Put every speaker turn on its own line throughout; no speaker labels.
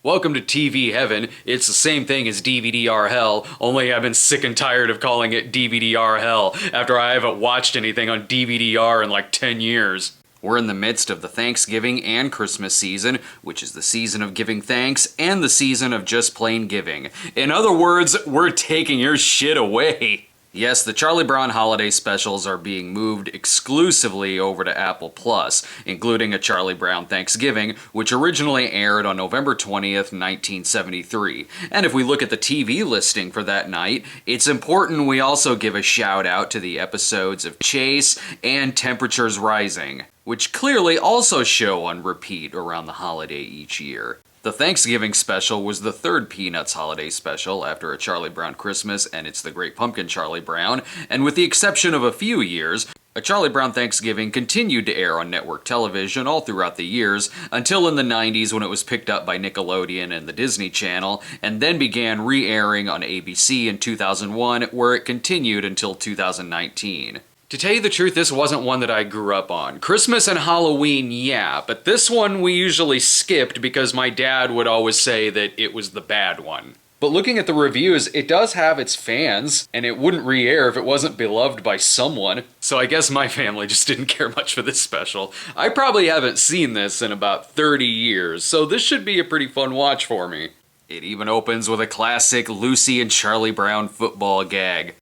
Welcome to TV Heaven. It's the same thing as DVD-R Hell, only I've been sick and tired of calling it DVD-R Hell after I haven't watched anything on DVD-R in like 10 years. We're in the midst of the Thanksgiving and Christmas season, which is the season of giving thanks and the season of just plain giving. In other words, we're taking your shit away. Yes, the Charlie Brown holiday specials are being moved exclusively over to Apple Plus, including a Charlie Brown Thanksgiving, which originally aired on November 20th, 1973. And if we look at the TV listing for that night, it's important we also give a shout out to the episodes of Chase and Temperatures Rising, which clearly also show on repeat around the holiday each year. The Thanksgiving special was the third Peanuts holiday special after A Charlie Brown Christmas and It's the Great Pumpkin Charlie Brown, and with the exception of a few years, A Charlie Brown Thanksgiving continued to air on network television all throughout the years, until in the 90s when it was picked up by Nickelodeon and the Disney Channel, and then began re-airing on ABC in 2001, where it continued until 2019. To tell you the truth, this wasn't one that I grew up on. Christmas and Halloween, yeah, but this one we usually skipped because my dad would always say that it was the bad one. But looking at the reviews, it does have its fans, and it wouldn't re-air if it wasn't beloved by someone. So I guess my family just didn't care much for this special. I probably haven't seen this in about 30 years, so this should be a pretty fun watch for me. It even opens with a classic Lucy and Charlie Brown football gag.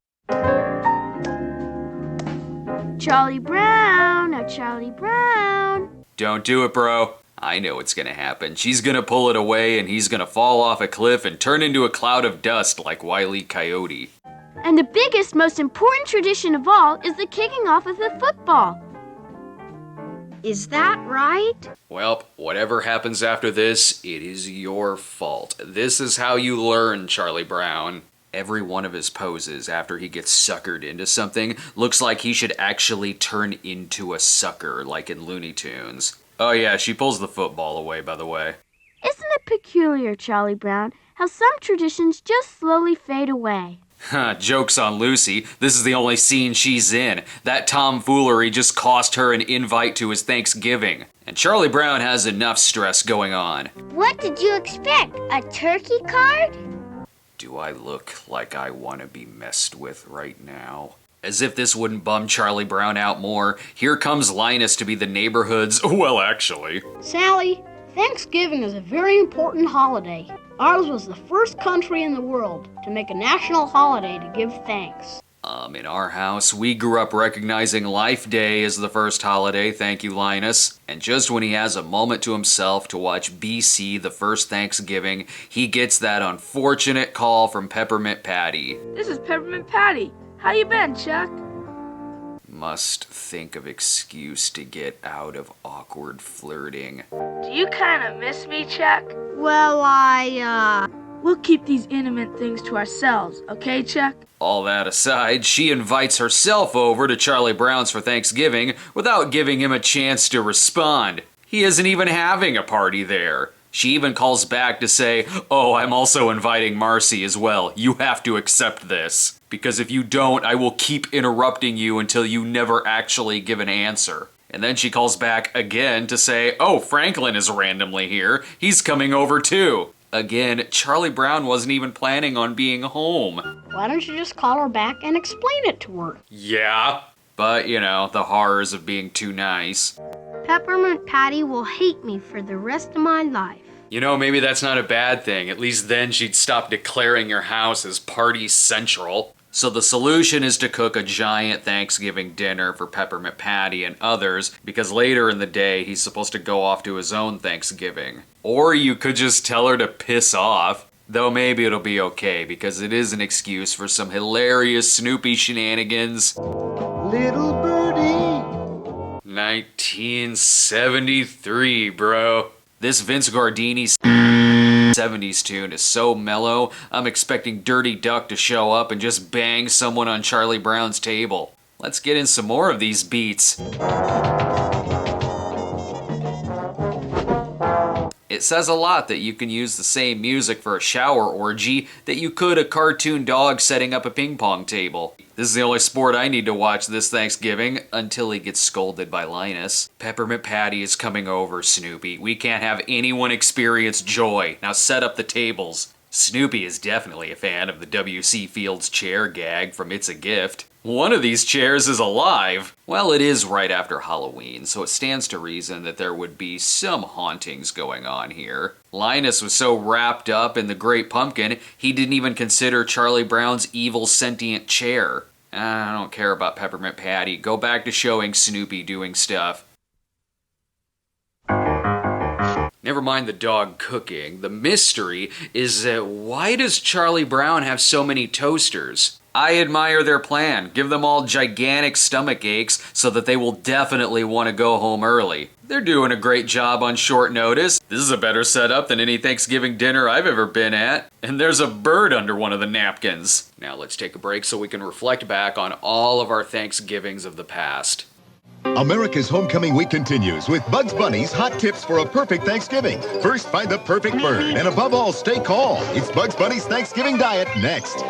Charlie Brown, oh Charlie Brown.
Don't do it, bro. I know what's gonna happen. She's gonna pull it away and he's gonna fall off a cliff and turn into a cloud of dust like Wile E. Coyote.
And the biggest, most important tradition of all is the kicking off of the football. Is that right?
Well, whatever happens after this, it is your fault. This is how you learn, Charlie Brown. Every one of his poses after he gets suckered into something looks like he should actually turn into a sucker, like in Looney Tunes. Oh yeah, she pulls the football away, by the way.
Isn't it peculiar, Charlie Brown, how some traditions just slowly fade away?
Joke's on Lucy. This is the only scene she's in. That tomfoolery just cost her an invite to his Thanksgiving. And Charlie Brown has enough stress going on.
What did you expect? A turkey card?
Do I look like I want to be messed with right now? As if this wouldn't bum Charlie Brown out more, here comes Linus to be the neighborhood's, well actually.
Sally, Thanksgiving is a very important holiday. Ours was the first country in the world to make a national holiday to give thanks.
In our house, we grew up recognizing Life Day as the first holiday, thank you, Linus. And just when he has a moment to himself to watch BC the first Thanksgiving, he gets that unfortunate call from Peppermint Patty.
This is Peppermint Patty. How you been, Chuck?
Must think of excuse to get out of awkward flirting.
Do you kinda miss me, Chuck?
Well,
We'll keep these intimate things to ourselves, okay, Chuck?
All that aside, she invites herself over to Charlie Brown's for Thanksgiving without giving him a chance to respond. He isn't even having a party there. She even calls back to say, "Oh, I'm also inviting Marcy as well. You have to accept this. Because if you don't, I will keep interrupting you until you never actually give an answer." And then she calls back again to say, "Oh, Franklin is randomly here. He's coming over too." Again, Charlie Brown wasn't even planning on being home.
why don't you just call her back and explain it to her?
Yeah. But, you know, the horrors of being too nice.
Peppermint Patty will hate me for the rest of my life.
You know, maybe that's not a bad thing. At least then she'd stop declaring your house as party central. So the solution is to cook a giant Thanksgiving dinner for Peppermint Patty and others, because later in the day he's supposed to go off to his own Thanksgiving. Or you could just tell her to piss off. Though maybe it'll be okay, because it is an excuse for some hilarious Snoopy shenanigans.
Little birdie.
1973, bro. This Vince Guardini 70s tune is so mellow, I'm expecting Dirty Duck to show up and just bang someone on Charlie Brown's table. Let's get in some more of these beats. It says a lot that you can use the same music for a shower orgy that you could a cartoon dog setting up a ping pong table. This is the only sport I need to watch this Thanksgiving until he gets scolded by Linus. Peppermint Patty is coming over, Snoopy. We can't have anyone experience joy. Now set up the tables. Snoopy is definitely a fan of the W.C. Fields chair gag from It's a Gift. One of these chairs is alive. Well, it is right after Halloween, so it stands to reason that there would be some hauntings going on here. Linus was so wrapped up in the Great Pumpkin, he didn't even consider Charlie Brown's evil sentient chair. I don't care about Peppermint Patty. Go back to showing Snoopy doing stuff. Never mind the dog cooking. The mystery is that why does Charlie Brown have so many toasters? I admire their plan. Give them all gigantic stomach aches so that they will definitely want to go home early. They're doing a great job on short notice. This is a better setup than any Thanksgiving dinner I've ever been at. And there's a bird under one of the napkins. Now let's take a break so we can reflect back on all of our Thanksgivings of the past.
America's homecoming week continues with Bugs Bunny's hot tips for a perfect Thanksgiving. First, find the perfect bird, and above all, stay calm. It's Bugs Bunny's Thanksgiving diet next.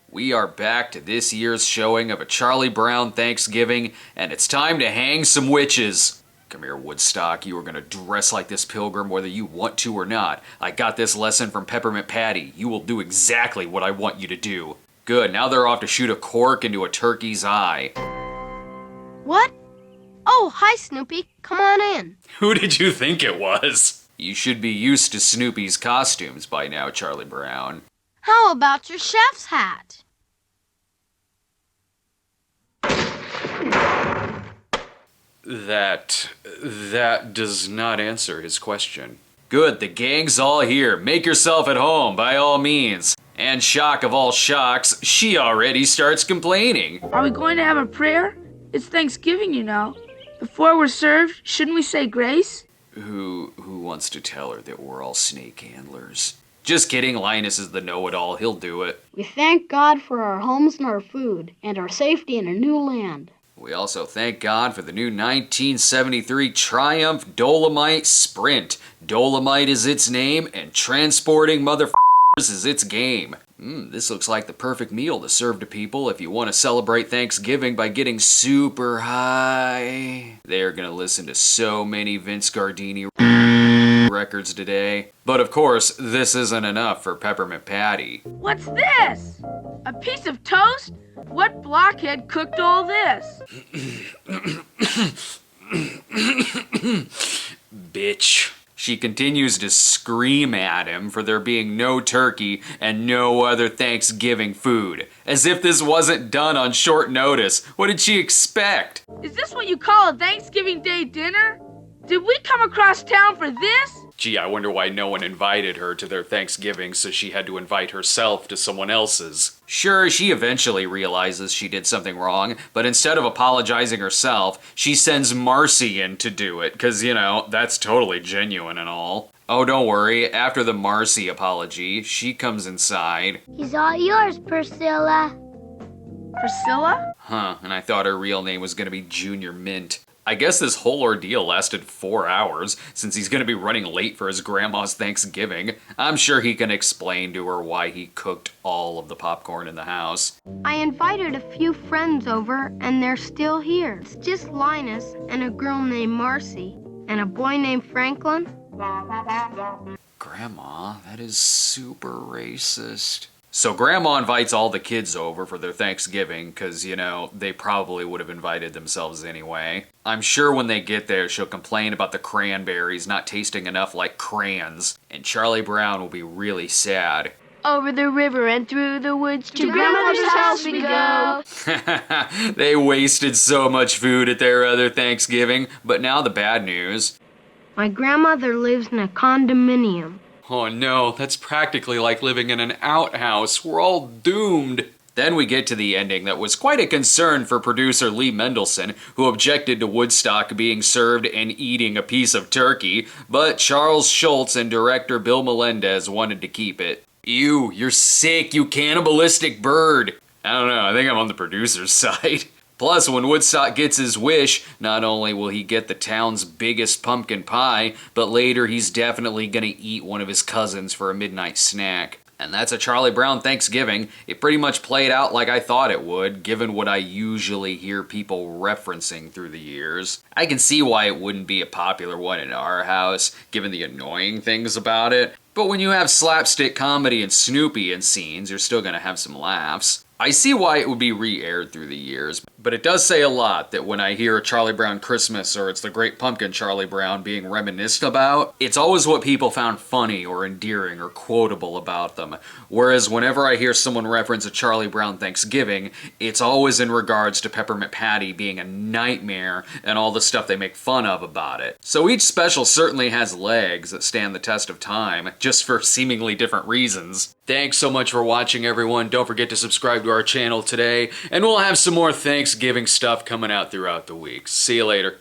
We are back to this year's showing of a Charlie Brown Thanksgiving, and it's time to hang some witches. Come here, Woodstock. You are going to dress like this pilgrim whether you want to or not. I got this lesson from Peppermint Patty. You will do exactly what I want you to do. Good, now they're off to shoot a cork into a turkey's eye.
What? Oh, hi, Snoopy. Come on in.
Who did you think it was? You should be used to Snoopy's costumes by now, Charlie Brown.
How about your chef's hat?
That does not answer his question. Good, the gang's all here. Make yourself at home, by all means. And shock of all shocks, she already starts complaining.
Are we going to have a prayer? It's Thanksgiving, you know. Before we're served, shouldn't we say grace?
Who wants to tell her that we're all snake handlers? Just kidding, Linus is the know-it-all. He'll do it.
We thank God for our homes and our food, and our safety in a new land.
We also thank God for the new 1973 Triumph Dolomite Sprint. Dolomite is its name, and transporting motherfuckers is its game. This looks like the perfect meal to serve to people if you want to celebrate Thanksgiving by getting super high. They're gonna listen to so many Vince Gardini records today. But of course, this isn't enough for Peppermint Patty.
What's this? A piece of toast? What blockhead cooked all this?
Bitch. She continues to scream at him for there being no turkey and no other Thanksgiving food. As if this wasn't done on short notice. What did she expect?
Is this what you call a Thanksgiving Day dinner? Did we come across town for this?
Gee, I wonder why no one invited her to their Thanksgiving, so she had to invite herself to someone else's. Sure, she eventually realizes she did something wrong, but instead of apologizing herself, she sends Marcy in to do it, because, you know, that's totally genuine and all. Oh, don't worry, after the Marcy apology, she comes inside.
He's all yours, Priscilla.
Priscilla?
Huh, and I thought her real name was gonna be Junior Mint. I guess this whole ordeal lasted 4 hours, since he's gonna be running late for his grandma's Thanksgiving. I'm sure he can explain to her why he cooked all of the popcorn in the house.
I invited a few friends over, and they're still here. It's just Linus and a girl named Marcy and a boy named Franklin.
Grandma, that is super racist. So Grandma invites all the kids over for their Thanksgiving because, you know, they probably would have invited themselves anyway. I'm sure when they get there, she'll complain about the cranberries not tasting enough like crayons, and Charlie Brown will be really sad.
Over the river and through the woods to grandmother's house we go.
They wasted so much food at their other Thanksgiving, but now the bad news.
My grandmother lives in a condominium.
Oh no, that's practically like living in an outhouse. We're all doomed. Then we get to the ending that was quite a concern for producer Lee Mendelson, who objected to Woodstock being served and eating a piece of turkey, but Charles Schultz and director Bill Melendez wanted to keep it. Ew, you're sick, you cannibalistic bird. I don't know, I think I'm on the producer's side. Plus, when Woodstock gets his wish, not only will he get the town's biggest pumpkin pie, but later he's definitely gonna eat one of his cousins for a midnight snack. And that's a Charlie Brown Thanksgiving. It pretty much played out like I thought it would, given what I usually hear people referencing through the years. I can see why it wouldn't be a popular one in our house, given the annoying things about it. But when you have slapstick comedy and Snoopy in scenes, you're still gonna have some laughs. I see why it would be re-aired through the years, but it does say a lot that when I hear a Charlie Brown Christmas or It's the Great Pumpkin Charlie Brown being reminisced about, it's always what people found funny or endearing or quotable about them. Whereas whenever I hear someone reference a Charlie Brown Thanksgiving, it's always in regards to Peppermint Patty being a nightmare and all the stuff they make fun of about it. So each special certainly has legs that stand the test of time, just for seemingly different reasons. Thanks so much for watching, everyone. Don't forget to subscribe to our channel today, and we'll have some more Thanksgiving stuff coming out throughout the week. See you later.